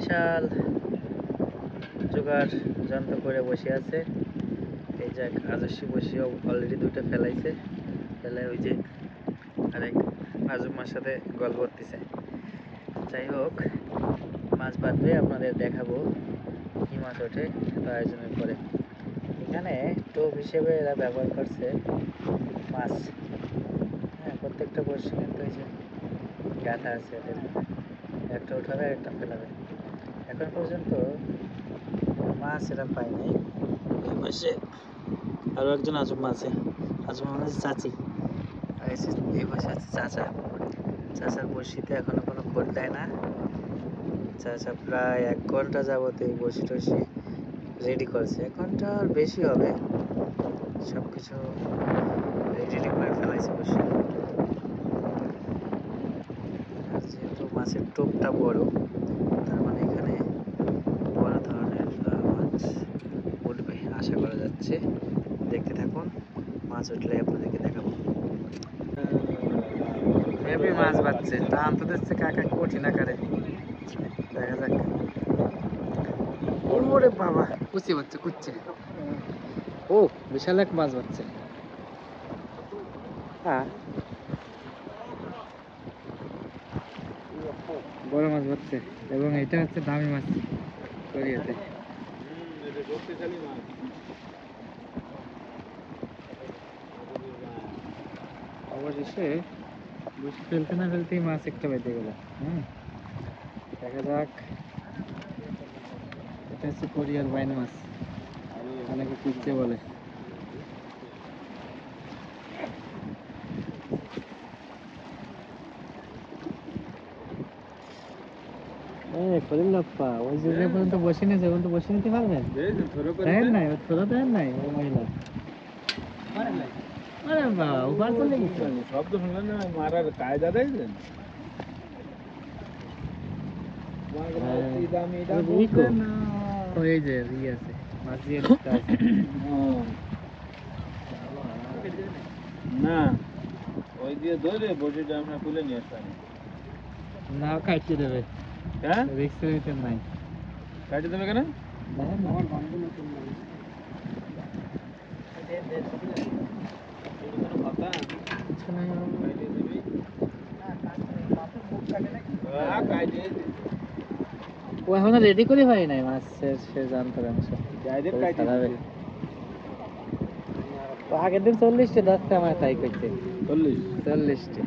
বিশাল জোগাড় যন্ত্র করে বসে আছে। এই যে আজস্বী বসিয়ে অলরেডি দুইটা ফেলাইছে, ফেলে ওই যে আরেক আজুম্মার সাথে গল্প করতেছে। যাই হোক, মাছ বাঁধবে, আপনাদের দেখাবো কি মাছ ওঠে আয়োজনের পরে। এখানে টোপ হিসেবে এরা ব্যবহার করছে মাছ। হ্যাঁ, প্রত্যেকটা বড়শি কিন্তু এই যে গাঁথা আছে, এদের একটা উঠাবে আর একটা ফেলাবে। এখন পর্যন্ত মাছ এরা পায় নাই। এই পাশে আরো একজন আজুম্মা আছে, আজুম্মা মানে চাচি, আর এই পাশে আছে চাচা। চাচার বড়শিতে এখনো কোনো খোল দেয় না। চাচা প্রায় 1 ঘন্টা যাবত এই বড়শি টসি রেডি করছে। 1 ঘন্টার বেশি হবে, সবকিছু রেডি করে ফেলাইছে বড়শি। আর যেহেতু মাছের টোপটা বড়, তার মানে এখানে বড় ধরনের মাছ উঠবে আশা করা যাচ্ছে। দেখতে থাকুন, মাছ উঠলে আপনাদেরকে দেখাবো। হেভি মাছ বাচ্ছে, টান তো দিচ্ছে কাকা কঠিন আকারে। দেখা যাক। ওরে বাবা, কুচি বাচ্ছে, কুচছে। ও বিশাল এক মাছ বাচ্ছে। হ্যাঁ, বড় মাছ বাচ্ছে, এবং এটা হচ্ছে দামি মাছ করিয়াতে। অবশেষে বসে ফেলতে না ফেলতেই মাছ একটা বেঁধে গেল। দেখা যাক। এটা হচ্ছে কোরিয়ার বাইন মাছ, অনেকে কুচছে বলে। করিমলাপ্পা ওই যে পর্যন্ত বসে নিয়েছে, এখন তো বসে নিতে পারবেন? দেখেন নাই, ওর থোড়া দেখেন নাই ওই মহিলা। আরে বাবা, উপার চলে গেছে। শব্দ শুনলেন না? মারার কায়দা দেখলেন? ওই যে ইয়ে আছে, মাছ দিয়ে নিতে আছে। না, ওই দিয়ে ধরে বডিটা আমরা তুলে নিয়ে আসতাম। না, কাটিয়ে দেবে। হ্যাঁ, রিক্সের ভিতর নাই। কাটিয়ে দেবে কেন? আমার বান্ধব নতুন নাই। ও এখনো রেডি করে হয় নাই মাছের সে জানতে অংশ। আগের দিন 40টা 10টা আমার তাই করছে। 40টা